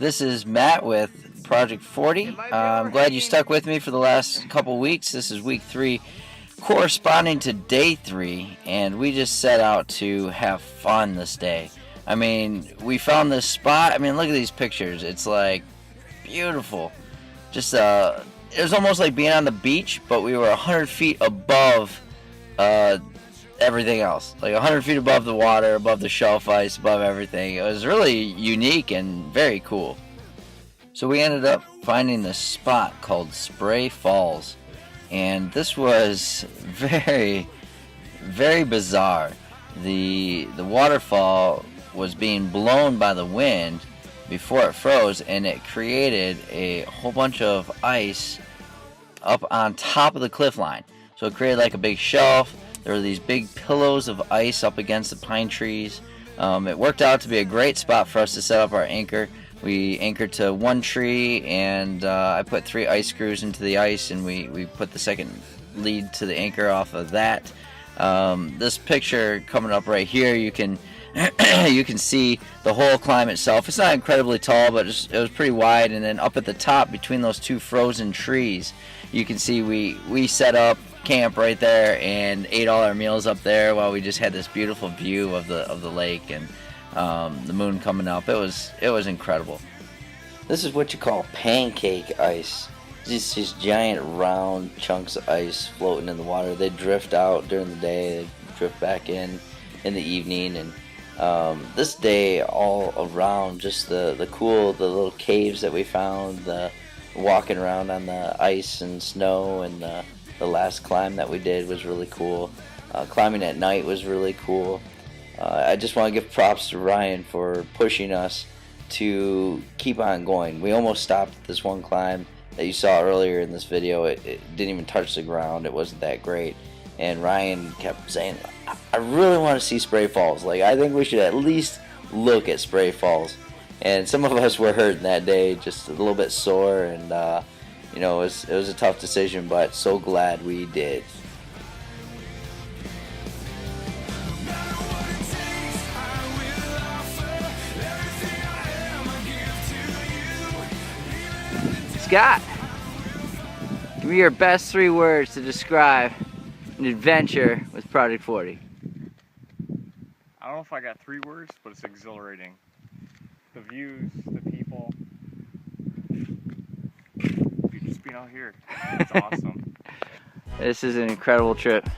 This is Matt with Project 40. I'm glad you stuck with me for the last couple weeks. This is week 3, corresponding to day 3, and we just set out to have fun this day. I mean, we found this spot. I mean, look at these pictures. It's like beautiful. Just it was almost like being on the beach, but we were 100 feet above everything else. Like 100 feet above the water, above the shelf ice, above everything. It was really unique and very cool. So we ended up finding this spot called Spray Falls. And this was very, very bizarre. The waterfall was being blown by the wind before it froze, and it created a whole bunch of ice up on top of the cliff line. So it created like a big shelf. There were these big pillows of ice up against the pine trees. It worked out to be a great spot for us to set up our anchor. We anchored to one tree, and I put 3 ice screws into the ice, and we put the second lead to the anchor off of that. This picture coming up right here, you can you can see the whole climb itself. It's not incredibly tall, but it was pretty wide. And then up at the top, between those 2 frozen trees, you can see we set up camp right there and ate all our meals up there while we just had this beautiful view of the lake and the moon coming up. It was incredible. This is what you call pancake ice. These giant round chunks of ice floating in the water. They drift out during the day, they drift back in the evening. And this day, all around, just the little caves that we found, the walking around on the ice and snow, and the last climb that we did was really cool. Climbing at night was really cool. I just want to give props to Ryan for pushing us to keep on going. We almost stopped at this one climb that you saw earlier in this video. It didn't even touch the ground. It wasn't that great. And Ryan kept saying, I really want to see Spray Falls. Like, I think we should at least look at Spray Falls. And some of us were hurting that day, just a little bit sore, and it was a tough decision, but so glad we did. Scott, give me your best 3 words to describe an adventure with Project 40. I don't know if I got 3 words, but it's exhilarating. The views, the people. Dude, just being out here, it's awesome. This is an incredible trip.